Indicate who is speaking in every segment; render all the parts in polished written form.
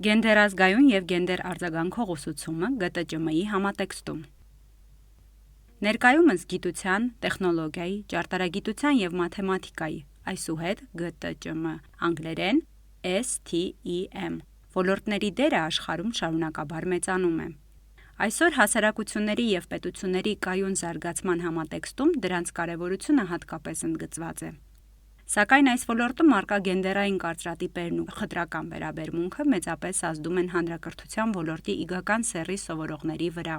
Speaker 1: Գենդերազգայուն և գենդեր-արձագանքող ուսուցումը ԳՏՃՄ-ի համատեքստում։ Ներկայումս գիտության, տեխնոլոգիայի, ճարտարագիտության և մաթեմատիկայի, այսուհետ ԳՏՃՄ անգլերեն STEM ոլորտների դերը աշխարհում շարունակաբար մեծանում է։ Այսօր հասարակությունների և պետությունների կայուն զարգացման համատեքստում դրանց կարևորությունը հատկապես ընդգծված է։ Սակայն այս ոլորտում առկա գենդերային կարծրատիպերն ու խտրական վերաբերմունքը մեծապես ազդում են հանրակրթության ոլորտի իգական սեռի սովորողների վրա։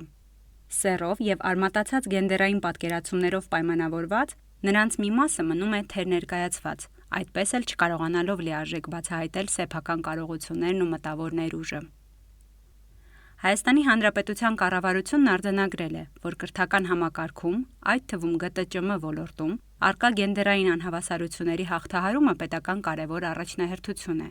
Speaker 1: Սեռով և արմատացած գենդերային պատկերացումներով պայմանավորված, նրանց մի մասը մնում է թերներկայացված, այդպես էլ չկարողանալով լիարժեք բացահայտել սեփական կարողություններն ու մտավոր ներուժը։ Հայաստանի Հանրապետության կառավարությունն արձանագրել է, որ կրթական համակարգում, այդ թվում ԳՏՃՄ ոլորտում, առկա գենդերային անհավասարությունների հաղթահարումը պետական կարևոր առաջնահերթություն է։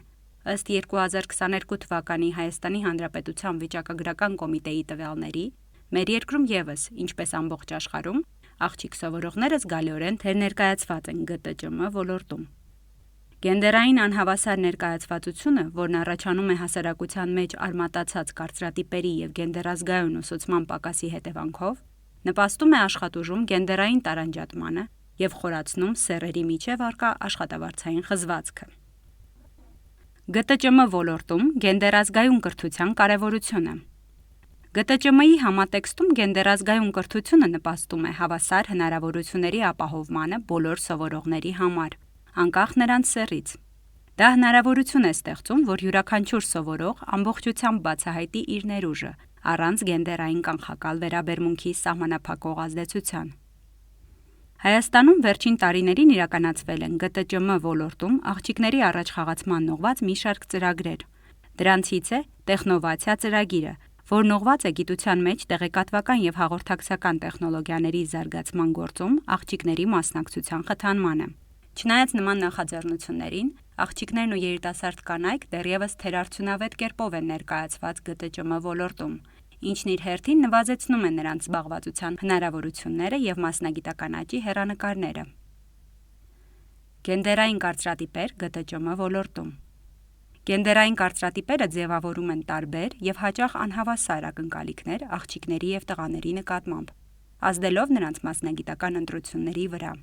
Speaker 1: Ըստ 2022 թվականի Հայաստանի Հանրապետության վիճակագրական կոմիտեի տվյալների, մեր երկրում ևս, ինչպես ամբողջ աշխարհում, աղջիկ սովորողները զգալիորեն թերներկայացված են ԳՏՃՄ ոլորտում։ Գենդերային անհավասար ներկայացվածությունը, որն առաջանում է հասարակության մեջ արմատացած կարծրատիպերի և գենդերազգայուն ուսուցման պակասի հետևանքով, նպաստում է աշխատուժում գենդերային տարանջատմանը և խորացնում սեռերի միջև առկա աշխատավարձային խզվածքը։ ԳՏՃՄ ոլորտում գենդերազգայուն կրթության կարևորությունը։ ԳՏՃՄ-ի համատեքստում գենդերազգայուն կրթությունը նպաստում է հավասար հնարավորությունների ապահովմանը բոլոր սովորողների համար, անկախ նրանց սեռից։ Դա հնարավորություն է ստեղծում, որ յուրաքանչյուր սովորող ամբողջությամբ բացահայտի իր ներուժը, առանց գենդերային կանխակալ վերաբերմունքի սահմանափակող ազդեցության։ Հայաստանում վերջին տարիներին իրականացվել են ԳՏՃՄ ոլորտում աղջիկների առաջխաղացմանն ուղղված մի շարք ծրագրեր։ Դրանցից է Տեխնովացիա ծրագիրը, որն ուղղված է գիտության մեջ տեղեկատվական և հաղորդակցական տեխնոլոգիաների զարգացման գործում աղջիկների մասնակցության խթանմանը։ Չնայած նման նախաձեռնություններին, աղջիկներն ու երիտասարդ կանայք դեռևս թերարդյունավետ կերպով են ներկայացված ԳՏՃՄ ոլորտում, ինչն իր հերթին նվազեցնում է նրանց զբաղվածության հնարավորությունները և մասնագիտական աճի հեռանկարները։ Գենդերային կարծրատիպեր ԳՏՃՄ ոլորտում։ Գենդերային կարծրատիպերը ձևավորում են տարբեր և հաճախ անհավասար ակնկալիքներ աղջիկների և տղաների նկատմամբ, ազդելով նրանց մասնագիտական ընտրությունների վրա։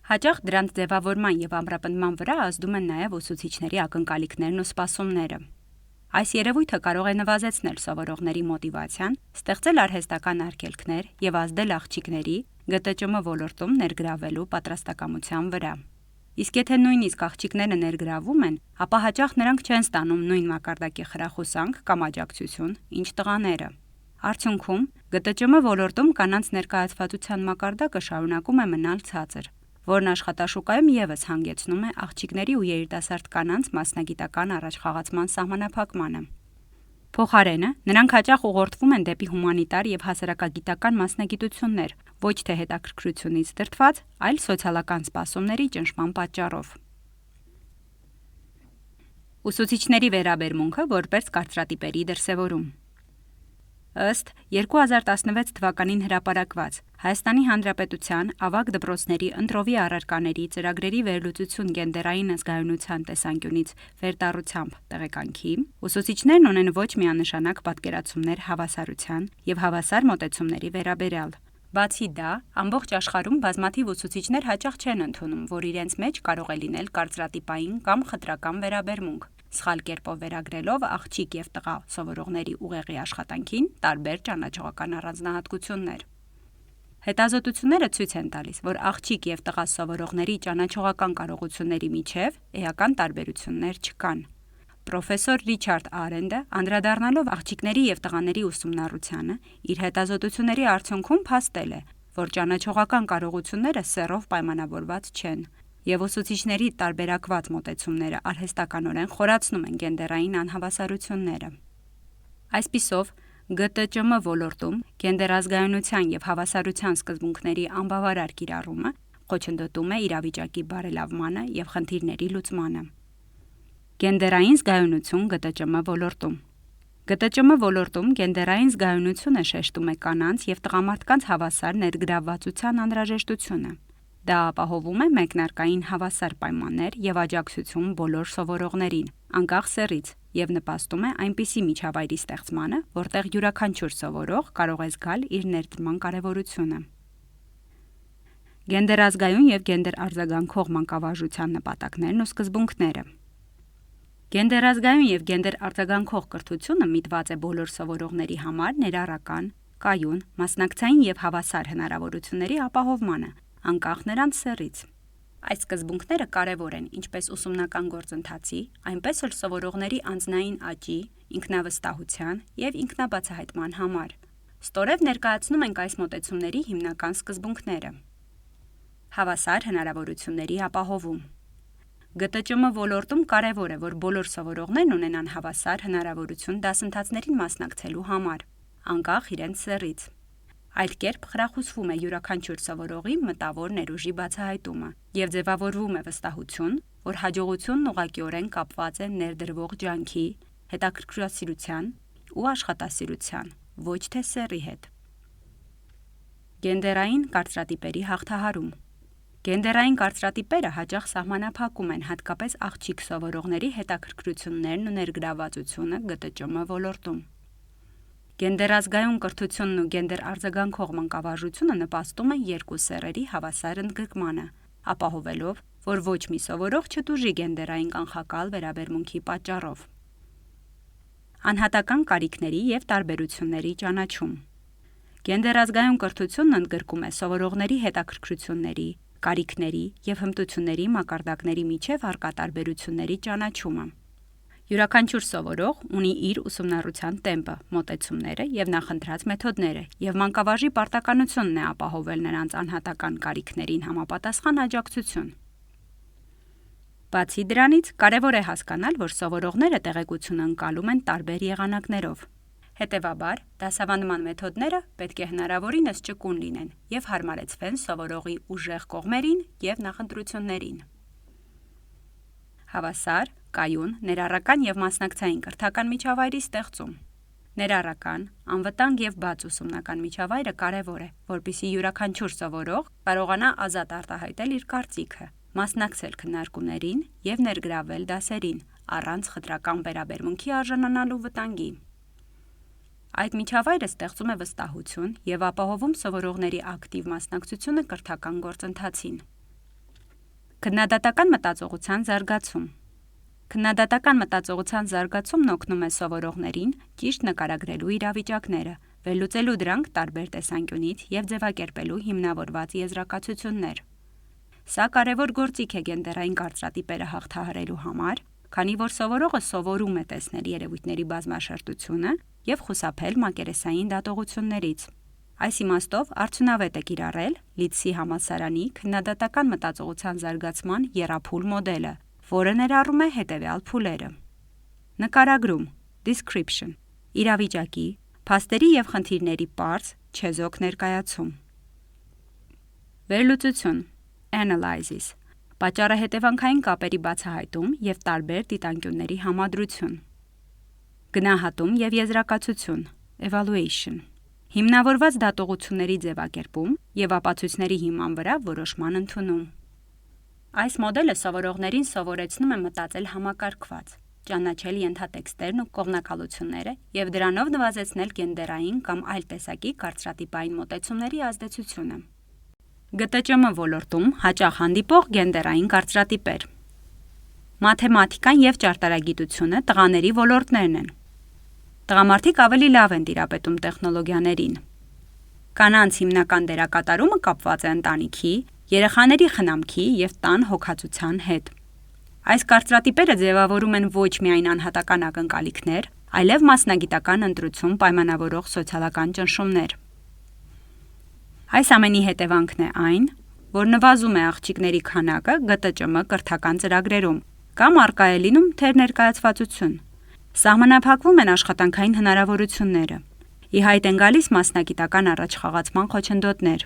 Speaker 1: Հաճախ դրանց ձևավորման և ամրապնդման վրա ազդում են նաև ուսուցիչների ակնկալիքներն ու սպասումները։ Այս երևույթը կարող է նվազեցնել սովորողների մոտիվացիան, ստեղծել արհեստական արգելքներ և ազդել աղջիկների ԳՏՃՄ ոլորտում ներգրավվելու պատրաստակամության վրա։ Իսկ եթե նույնիսկ աղջիկները ներգրավվում են, ապա հաճախ նրանք չեն ստանում նույն մակարդակի խրախուսանք կամ աջակցություն, ինչ տղաները։ Արդյունքում, ԳՏՃՄ ոլորտում կանանց ներկայացվածության մակարդակը շարունակում է մնալ ցածր, որն աշխատաշուկայում ևս հանգեցնում է աղջիկների ու երիտասարդ կանանց մասնագիտական առաջխաղացման սահմանափակմանը։ Փոխարենը, նրանք հաճախ ուղղորդվում են դեպի հումանիտար և հասարակագիտական մասնագիտություններ, ոչ թե հետաքրքրությունից դրդված, այլ սոցիալական սպասումների ճնշման պատճառով։ Ուսուցիչների վերաբերմունքը որպես կարծրատիպերի դրսևորում։ Ըստ 2016 թվականին հրապարակված Հայաստանի Հանրապետության ավագ դպրոցների ընտրովի առարկաների ծրագրերի վերլուծություն գենդերային ազգայունության տեսանկյունից վերտառությամբ տեղեկանքի, ուսուցիչներն ունեն ոչ միանշանակ պատկերացումներ հավասարության և հավասար մոտեցումների վերաբերյալ։ Բացի դա, ամբողջ աշխարհում բազմաթիվ ուսուցիչներ հաճախ չեն ընդունում, որ իրենց մեջ կարող է լինել կարծրատիպային կամ խտրական վերաբերմունք, սխալ կերպով վերագրելով աղջիկ և տղա սովորողների ուղեղի աշխատանքին տարբեր ճանաչողական առանձնահատկություններ։ Հետազոտությունները ցույց են տալիս, որ աղջիկ և տղա սովորողների ճանաչողական կարողությունների միջև էական տարբերություններ չկան։ Պրոֆեսոր Ռիչարդ Արենդը, անդրադառնալով աղջիկների և տղաների ուսումնառությանը, իր հետազոտությունների արդյունքում փաստել է, որ ճանաչողական կարողությունները սեռով պայմանավորված չեն, և ուսուցիչների տարբերակված մոտեցումները արհեստականորեն խորացնում են գենդերային անհավասարությունները։ Այսպիսով, ԳՏՃՄ ոլորտում գենդերազգայունության և հավասարության սկզբունքների անբավարար կիրառումը խոչընդոտում է իրավիճակի բարելավմանը և խնդիրների լուծմանը։ Գենդերային զգայունություն ԳՏՃՄ ոլորտում։ ԳՏՃՄ ոլորտում գենդերային զգայունությունը շեշտում է կանանց և տղամարդկանց հավասար ներգրավվածության անհրաժեշտությունը։ Դա ապահովում է մեկնարկային հավասար պայմաններ և աջակցություն բոլոր սովորողներին, անկախ սեռից, եւ նպաստում է այնպիսի միջավայրի ստեղծմանը, որտեղ յուրաքանչյուր սովորող կարող է զգալ իր ներդրման կարևորությունը։ Գենդերազգայուն եւ գենդերարձագանքող մանկավարժության նպատակներն ու սկզբունքները։ Գենդերազգայուն եւ գենդերարձագանքող կրթությունը միտված է բոլոր սովորողների համար ներառական, կայուն, մասնակցային եւ հավասար հնարավորությունների ապահովմանը, անկախ նրանց սեռից։ Այս սկզբունքները կարևոր են ինչպես ուսումնական գործընթացի, այնպես էլ սովորողների անձնային աճի, ինքնավստահության եւ ինքնաբացահայտման համար։ Ստորև ներկայացնում ենք այս մոտեցումների հիմնական սկզբունքները։ Հավասար հնարավորությունների ապահովում։ ԳՏՃՄ ոլորտում կարևոր է, որ բոլոր սովորողներն ունենան հավասար հնարավորություն դասընթացներին մասնակցելու համար, անկախ իրենց սեռից։ Այդ կերպ խրախուսվում է յուրաքանչյուր սովորողի մտավոր ներուժի բացահայտումը եւ ձևավորվում է վստահություն, որ հաջողությունն ուղղակիորեն կապված է ներդրվող ջանքի, հետաքրքրասիրության ու աշխատասիրության, ոչ թե սեռի հետ։ Գենդերային կարծրատիպերի հաղթահարում։ Գենդերային կարծրատիպերը հաճախ սահմանափակում են հատկապես աղջիկ սովորողների հետաքրքրություններն ու ներգրավվածությունը ԳՏՃՄ ոլորտում։ Գենդերազգայուն կրթությունն ու գենդերարձագանքող մանկավարժությունը նպաստում են երկու սեռերի հավասար ընդգրկմանը, ապահովելով, որ ոչ մի սովորող չտուժի գենդերային կանխակալ վերաբերմունքի պատճառով։ Անհատական կարիքների եւ տարբերությունների ճանաչում։ Գենդերազգայուն կրթությունն ընդգրկում է սովորողների հետաքրքրությունների, կարիքների եւ հմտությունների մակարդակների միջև առկա տարբերությունների ճանաչումը։ Յուրաքանչյուր սովորող ունի իր ուսումնառության տեմպը, մոտեցումները եւ նախընտրած մեթոդները, եւ մանկավարժի պարտականությունն է ապահովել նրանց անհատական կարիքներին համապատասխան աջակցություն։ Բացի դրանից, կարևոր է հասկանալ, որ սովորողները տեղեկություն ընկալում են տարբեր եղանակներով։ Հետևաբար, դասավանդման մեթոդները պետք է հնարավորինս ճկուն լինեն եւ հարմարեցվեն սովորողի ուժեղ կողմերին եւ նախընտրություններին։ Հավասար, կայուն, ներառական եւ մասնակցային կրթական միջավայրի ստեղծում։ Ներառական, անվտանգ եւ բաց ուսումնական միջավայրը կարևոր է, որպեսզի յուրաքանչյուր սովորող կարողանա ազատ արտահայտել իր կարծիքը, մասնակցել քննարկումներին եւ ներգրավել դասերին, առանց խտրական վերաբերմունքի արժանանալու վտանգի։ Այդ միջավայրը ստեղծում է վստահություն եւ ապահովում սովորողների ակտիվ մասնակցությունը կրթական գործընթացին։ Քննադատական մտածողության զարգացում։ Քննադատական մտածողության զարգացումն օգնում է սովորողներին ճիշտ նկարագրելու իրավիճակները, վերլուծելու դրանք տարբեր տեսանկյունից եւ ձևակերպելու հիմնավորված եզրակացություններ։ Սա կարևոր գործիք է գենդերային կարծրատիպերը հաղթահարելու համար, քանի որ սովորողը սովորում է տեսնել երևույթների բազմաշերտությունը եւ խուսափել մակերեսային դատողություններից։ Այս իմաստով արդյունավետ է կիրառել Լիդսի համալսարանի քննադատական մտածողության զարգացման եռափուլ մոդելը, որը ներառում է հետևյալ փուլերը. նկարագրում, description, իրավիճակի, փաստերի եւ խնդիրների պարզ, չեզոք ներկայացում, վերլուծություն, analysis, պատճառահետևանքային կապերի բացահայտում եւ տարբեր դիտանկյունների համադրություն, գնահատում եւ եզրակացություն, evaluation, հիմնավորված դատողությունների ձևակերպում եւ ապացույցների հիման վրա որոշման ընդունում։ Այս մոդելը սովորողներին սովորեցնում է մտածել համակարգված, ճանաչել ենթատեքստերն ու կողմնակալությունները եւ դրանով նվազեցնել գենդերային կամ այլ տեսակի կարծրատիպային մոտեցումների ազդեցությունը։ ԳՏՃՄ ոլորտում հաճախ հանդիպող գենդերային կարծրատիպեր։ Մաթեմատիկան եւ ճարտարագիտությունը տղաների ոլորտներն են։ Տղամարդիկ ավելի լավ են տիրապետում տեխնոլոգիաներին։ Կանանց հիմնական դերակատարումը կապված է ընտանիքի, երեխաների խնամքի եւ տան հոգացության հետ։ Այս կարծրատիպերը ձևավորում են ոչ միայն անհատական ակնկալիքներ, այլև մասնագիտական ընտրություն պայմանավորող սոցիալական ճնշումներ։ Այս ամենի հետևանքն է այն, որ նվազում է աղջիկների քանակը ԳՏՃՄ կրթական ծրագրերում կամ առկա է լինում թերներկայացվածություն։ Սահմանափակվում են աշխատանքային հնարավորությունները։ Ի հայտ են գալիս մասնագիտական առաջխաղացման խոչընդոտներ։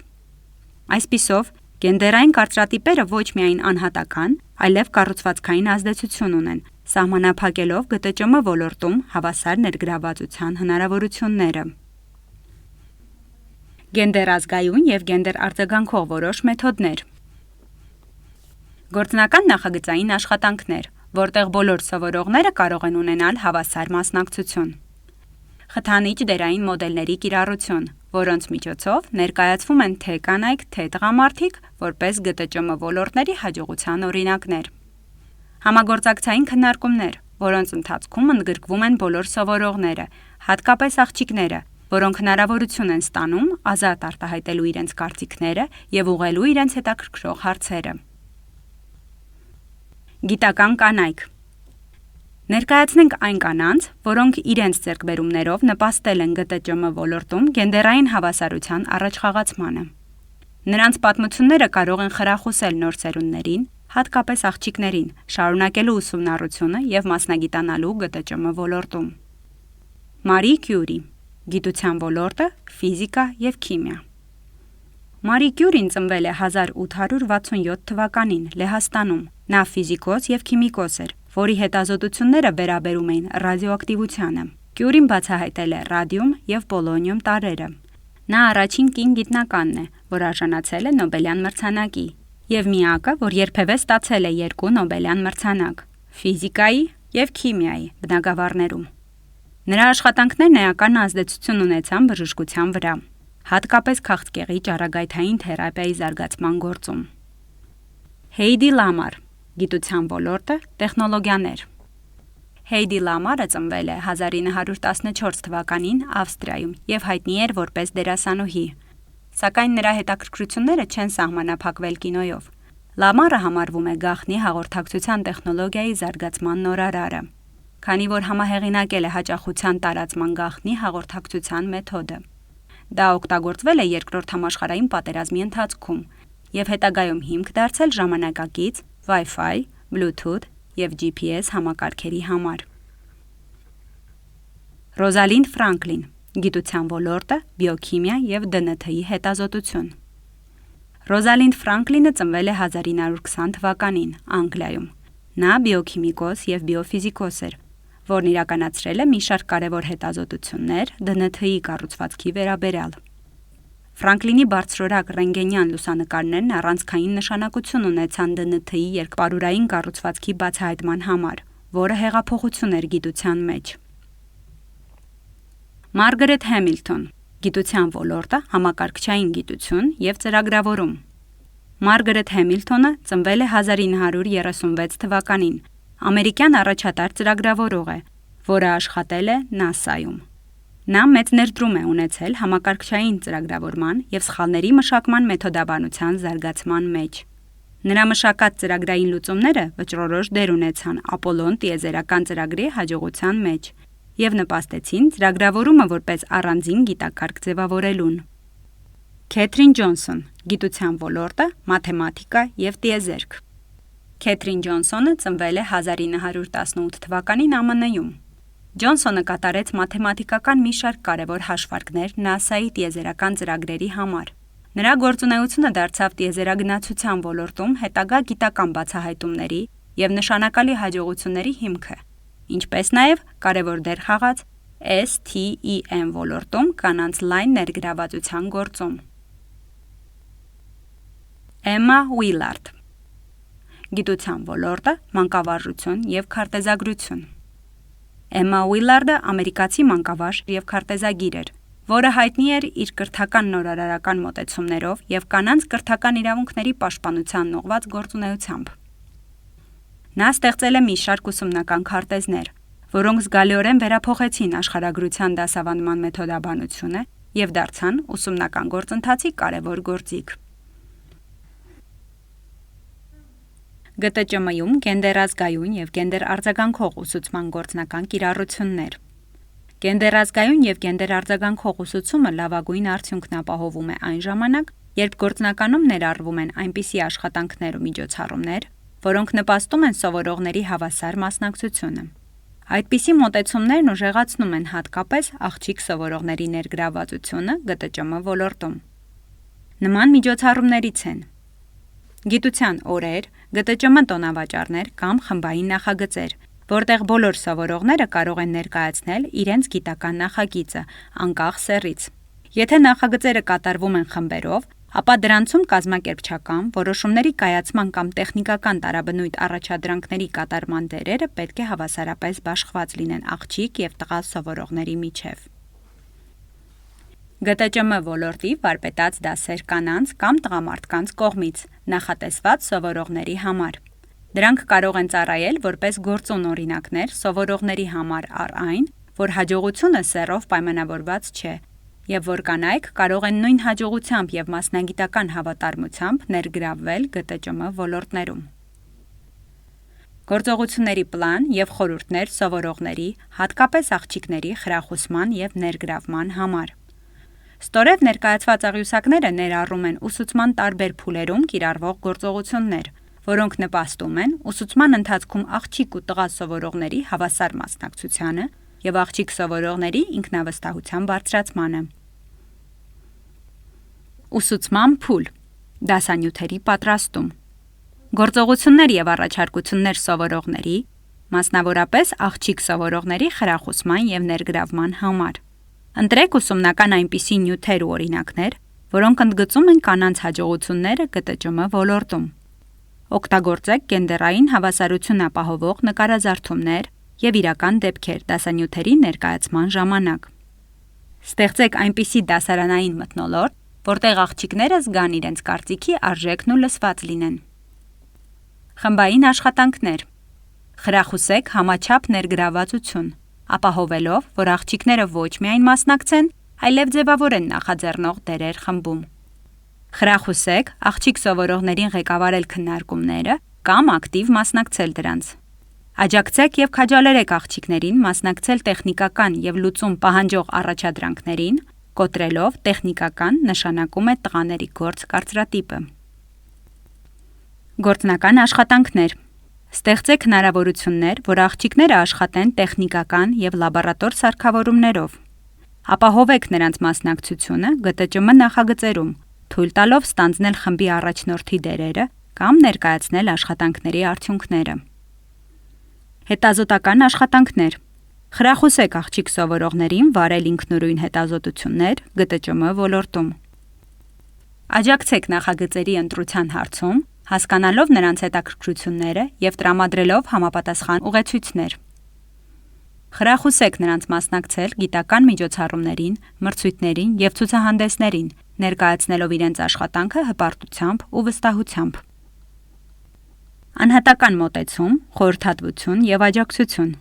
Speaker 1: Այսպիսով, գենդերային կարծրատիպերը ոչ միայն անհատական, այլև կառուցվածքային ազդեցություն ունեն, սահմանափակելով ԳՏՃՄ ոլորտում հավասար ներգրավվածության հնարավորությունները։ Գենդերազգայուն եւ գենդերարձագանքող որոշ մեթոդներ։ Գործնական նախագծային աշխատանքներ, որտեղ բոլոր սովորողները կարող են ունենալ հավասար մասնակցություն։ Խթանիչ դերային մոդելների կիրառություն, որոնց միջոցով ներկայացվում են թե կանայք, թե տղամարդիկ, որպես ԳՏՃՄ ոլորտների հաջողության օրինակներ։ Համագործակցային քննարկումներ, որոնց ընթացքում ընդգրկվում են բոլոր սովորողները, հատկապես աղջիկները, որոնք հնարավորություն են ստանում ազատ արտահայտելու իրենց կարծիքները եւ ուղղելու իրենց հետաքրքրող հարցերը։ Գիտական կանայք։ Ներկայացնենք այն կանանց, որոնք իրենց ձեռքբերումներով նպաստել են ԳՏՃՄ ոլորտում գենդերային հավասարության առաջխաղացմանը։ Նրանց պատմությունները կարող են խրախուսել նոր սերունդներին, հատկապես աղջիկներին, շարունակելու ուսումնառությունը եւ մասնագիտանալու ԳՏՃՄ ոլորտում։ Մարի Կյուրի, գիտության ոլորտը, ֆիզիկա եւ քիմիա։ Մարի Կյուրին ծնվել է 1867 թվականին Լեհաստանում։ Նա ֆիզիկոս եւ քիմիկոս էր, որի հետազոտությունները վերաբերում էին ռադիոակտիվությանը։ Կյուրին բացահայտել է ռադիում եւ պոլոնիում տարրերը։ Նա առաջին կին գիտնականն է, որ արժանացել է Նոբելյան մրցանակի, եւ միակը, որ երբևէ ստացել է 2 Նոբելյան մրցանակ՝ ֆիզիկայի եւ քիմիայի բնագավառներում։ Նրա աշխատանքներն էական ազդեցություն ունեցան բժշկության վրա, հատկապես քաղցկեղի ճառագայթային թերապիայի զարգացման գործում։ Հեյդի Լամար, գիտության ոլորտը, տեխնոլոգիաներ։ Հեյդի Լամարը ծնվել է 1914 թվականին Ավստրիայում եւ հայտնի էր որպես դերասանուհի, սակայն նրա հետաքրքրությունները չեն սահմանափակվել կինոյով։ Լամարը համարվում է գաղտնի հաղորդակցության տեխնոլոգիայի զարգացման նորարարը, քանի որ համահեղինակել է հաճախության տարածման գաղտնի հաղորդակցության մեթոդը։ Դա օգտագործվել է Երկրորդ համաշխարհային պատերազմի ընթացքում եւ հետագայում հիմք դարձել ժամանակակից Wi-Fi, Bluetooth եւ GPS համակարգերի համար։ Ռոզալինդ Ֆրանկլին, գիտության ոլորտը, բիոքիմիա եւ ԴՆԹ-ի հետազոտություն։ Ռոզալինդ Ֆրանկլինը ծնվել է 1920 թվականին Անգլիայում։ Նա բիոքիմիկոս եւ բիոֆիզիկոս էր, որն իրականացրել է մի շարք կարևոր հետազոտություններ ԴՆԹ-ի կառուցվածքի վերաբերյալ։ Ֆրանկլինի բարձրորակ ռենտգենյան լուսանկարներն առանցքային նշանակություն ունեցան ԴՆԹ-ի երկպարուրային կառուցվածքի բացահայտման համար, որը հեղափոխություն էր գիտության մեջ։ Մարգարետ Հեմիլթոն, գիտության ոլորտը, համակարգչային գիտություն եւ ծրագրավորում։ Մարգարետ Հեմիլթոնը ծնվել է 1936 թվականին, ամերիկյան առաջատար ծրագրավորող է, որը աշխատել է ՆԱՍԱ-ում։ Նա մեծ ներդրում է ունեցել համակարգչային ծրագրավորման եւ սխալների մշակման մեթոդաբանության զարգացման մեջ։ Նրա մշակած ծրագրային լուծումները վճռորոշ դեր ունեցան Ապոլոն տիեզերական ծրագրի հաջողության մեջ եւ նպաստեցին ծրագրավորումը որպես առանձին գիտակարգ ձևավորելուն։ Քեթրին Ջոնսոն, գիտության ոլորտը, մաթեմատիկա եւ տիեզերք։ Քեթրին Ջոնսոնը ծնվել է 1918 թվականին ԱՄՆ-ում։ Ջոնսոնը կատարեց մաթեմատիկական մի շարք կարևոր հաշվարկներ ՆԱՍԱ-ի տիեզերական ծրագրերի համար։ Նրա գործունեությունը դարձավ տիեզերագնացության ոլորտում հետագա գիտական բացահայտումների եւ նշանակալի հաջողությունների հիմքը, ինչպես նաեւ կարևոր դեր խաղաց STEM ոլորտում կանանց լայն ներգրավվածության գործում։ Էմմա Ուիլարդ, գիտության ոլորտը, մանկավարժություն եւ քարտեզագրություն։ Էմմա Ուիլարդը ամերիկացի մանկավարժ եւ քարտեզագիր էր, որը հայտնի էր իր կրթական նորարարական մոտեցումներով եւ կանանց կրթական իրավունքների պաշտպանության ուղղված գործունեությամբ։ Նա ստեղծել է մի շարք ուսումնական քարտեզներ, որոնք զգալիորեն վերափոխեցին աշխարհագրության դասավանդման մեթոդաբանությունը եւ դարձան ուսումնական գործընթացի կարևոր գործիք։ ԳՏՃՄ-ում գենդերազգայուն եւ գենդերարձագանքող ուսուցման գործնական կիրառություններ։ Գենդերազգայուն եւ գենդերարձագանքող ուսուցումը լավագույն արդյունքն ապահովում է այն ժամանակ, երբ գործնականում ներառվում են այնպիսի աշխատանքներ ու միջոցառումներ, որոնք նպաստում են սովորողների հավասար մասնակցությունը։ Այդպիսի մոտեցումներն ուժեղացնում են հատկապես աղջիկ սովորողների ներգրավվածությունը ԳՏՃՄ ոլորտում։ Նման միջոցառումներից են գիտության օրեր, ԳՏՃՄ տոնավաճառներ կամ խմբային նախագծեր, որտեղ բոլոր սովորողները կարող են ներկայացնել իրենց գիտական նախագիծը, անկախ սեռից։ Եթե նախագծերը կատարվում են խմբերով, ապա դրանցում կազմակերպչական, որոշումների կայացման կամ տեխնիկական տարաբնույթ առաջադրանքների կատարման դերերը պետք է հավասարապես բաշխված լինեն աղջիկ և տղա սովորողների միջև։ ԳՏՃՄ ոլորտի վարպետաց դասեր կանանց կամ տղամարդկանց կողմից, նախատեսված սովորողների համար։ Դրանք կարող են ծառայել որպես գործուն օրինակներ սովորողների համար առ այն, որ հաջողությունը սեռով պայմանավորված չէ, և որ կանայք կարող են նույն հաջողությամբ և մասնագիտական հավատարմությամբ ներգրավվել ԳՏՃՄ ոլորտներում։ Գործողությունների պլան և խորհուրդներ սովորողների, հատկապես աղջիկների խրախուսման և ներգրավման համար։ Ստորև ներկայացված աղյուսակները ներառում են ուսուցման տարբեր փուլերում կիրառվող գործողություններ, որոնք նպաստում են ուսուցման ընթացքում աղջիկ ու տղա սովորողների հավասար մասնակցությանը և աղջիկ սովորողների ինքնավստահության բարձրացմանը։ Ուսուցման փուլ։ Դասանյութերի պատրաստում։ Գործողություններ և առաջարկություններ սովորողների, մասնավորապես աղջիկ սովորողների խրախուսման և ներգրավման համար։ Ընտրեք ուսումնական այնպիսի նյութեր ու օրինակներ, որոնք ընդգծում են կանանց հաջողությունները ԳՏՃՄ ոլորտում։ Օգտագործեք գենդերային հավասարություն ապահովող նկարազարդումներ և իրական դեպքեր դասանյութերի ներկայացման ժամանակ։ Ստեղծեք այնպիսի դասարանային մթնոլորտ, որտեղ աղջիկները զգան իրենց կարծիքի արժեքն ու լսված լինեն։ Խմբային աշխատանքներ։ Խրախուսեք համաչափ ներգրավվածություն, ապահովելով, որ աղջիկները ոչ միայն մասնակցեն, այլև ձևավորեն նախաձեռնող դերեր խմբում։ Խրախուսեք աղջիկ սովորողներին ղեկավարել քննարկումները կամ ակտիվ մասնակցել դրանց։ Աջակցեք և քաջալերեք աղջիկներին մասնակցել տեխնիկական և լուծում պահանջող առաջադրանքներին, կոտրելով տեխնիկական նշանակում է տղաների գործ կարծրատիպը։ Գործնական աշխատանքներ։ Ստեղծեք հնարավորություններ, որ աղջիկները աշխատեն տեխնիկական և լաբորատոր սարքավորումներով։ Ապահովեք նրանց մասնակցությունը ԳՏՃՄ նախագծերում, թույլ տալով ստանձնել խմբի առաջնորդի դերերը կամ ներկայացնել աշխատանքների արդյունքները։ Հետազոտական աշխատանքներ։ Խրախուսեք աղջիկ սովորողներին վարել ինքնուրույն հետազոտություններ ԳՏՃՄ ոլորտում։ Աջակցեք նախագծերի ընտրության հարցում, հասկանալով նրանց հետաքրքրությունները և տրամադրելով համապատասխան ուղեցույցներ։ Խրախուսեք նրանց մասնակցել գիտական միջոցառումներին, մրցույթներին և ցուցահանդեսներին, ներկայացնելով իրենց աշխատանքը հպարտությամբ ու վստահությամբ։ Անհատական մոտեցում, խորհրդատվություն և աջակցություն։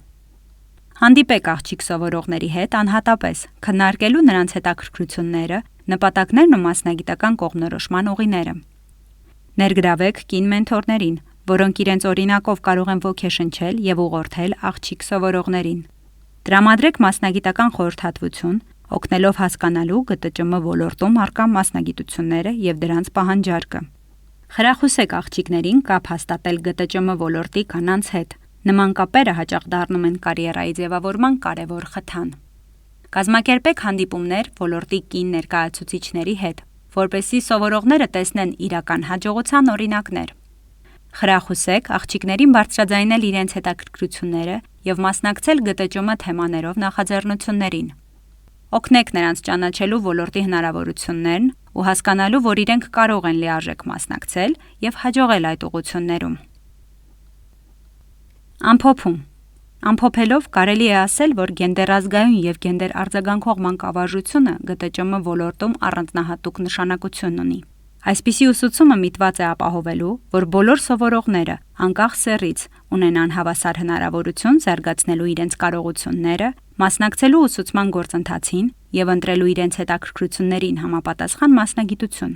Speaker 1: Հանդիպեք աղջիկ սովորողների հետ անհատապես, քննարկելու նրանց հետաքրքրությունները, նպատակներն ու մասնագիտական կողմնորոշման ուղիները։ Ներգրավեք կին մենթորներին, որոնք իրենց օրինակով կարող են ոգեշնչել և ուղղորդել աղջիկ սովորողներին։ Տրամադրեք մասնագիտական խորհրդատվություն, օգնելով հասկանալու ԳՏՃՄ ոլորտում առկա մասնագիտությունները և դրանց պահանջարկը։ Խրախուսեք աղջիկներին կապ հաստատել ԳՏՃՄ ոլորտի կանանց հետ։ Նման կապերը հաճախ դառնում են կարիերայի ձևավորման կարևոր խթան։ Կազմակերպեք հանդիպումներ ոլորտի կին ներկայացուցիչների հետ, որպեսզի սովորողները տեսնեն իրական հաջողության օրինակներ։ Խրախուսեք աղջիկներին բարձրաձայնել իրենց հետաքրքրությունները և մասնակցել ԳՏՃՄ թեմաներով նախաձեռնություններին։ Օգնեք նրանց ճանաչելու ոլորտի հնարավորություններն ու հասկանալու, որ իրենք կարող են լիարժեք մասնակցել և հաջողել այդ ուղղություններում։ Ամփոփում։ Ամփոփելով կարելի է ասել, որ գենդերազգայուն և գենդերարձագանքող մանկավարժությունը ԳՏՃՄ ոլորտում առանձնահատուկ նշանակություն ունի։ Այսպիսի ուսուցումը միտված է ապահովելու, որ բոլոր սովորողները, անկախ սեռից, ունենան հավասար հնարավորություն զարգացնելու իրենց կարողությունները, մասնակցելու ուսուցման գործընթացին և ընտրելու իրենց հետաքրքրություններին համապատասխան մասնագիտություն։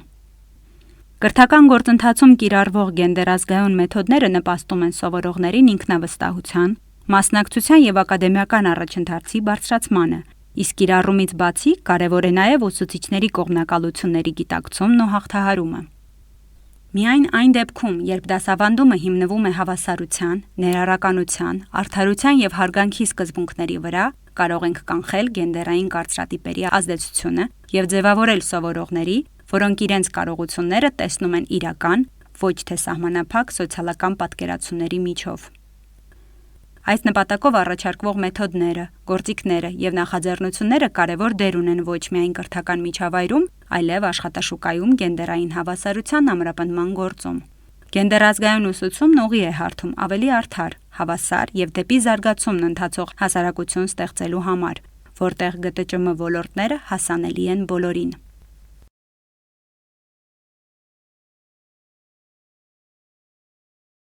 Speaker 1: Կրթական գործընթացում կիրառվող գենդերազգայուն մեթոդները նպաստում են սովորողներին ինքնավստահության, մասնակցության և ակադեմիական առաջընթացի բարձրացմանը, իսկ կիրառումից բացի կարևոր է նաև ուսուցիչների կողմնակալությունների գիտակցումն ու հաղթահարումը։ Միայն այն դեպքում, երբ դասավանդումը հիմնվում է հավասարության, ներառականության, արդարության և հարգանքի սկզբունքների վրա, կարող ենք կանխել գենդերային կարծրատիպերի ազդեցությունը և ձևավորել սովորողների, որոնք իրենց կարողությունները տեսնում են իրական, ոչ թե սահմանափակ սոցիալական պատկերացումների միջով։ Այս նպատակով առաջարկվող մեթոդները, գործիքները եւ նախաձեռնությունները կարևոր դեր ունեն ոչ միայն կրթական միջավայրում, այլև աշխատաշուկայում գենդերային հավասարության ամրապնդման գործում։ Գենդերազգայուն ուսուցումն ուղի է հարթում ավելի արդար, հավասար եւ դեպի զարգացումն ընթացող հասարակություն ստեղծելու համար, որտեղ ԳՏՃՄ ոլորտները հասանելի են բոլորին։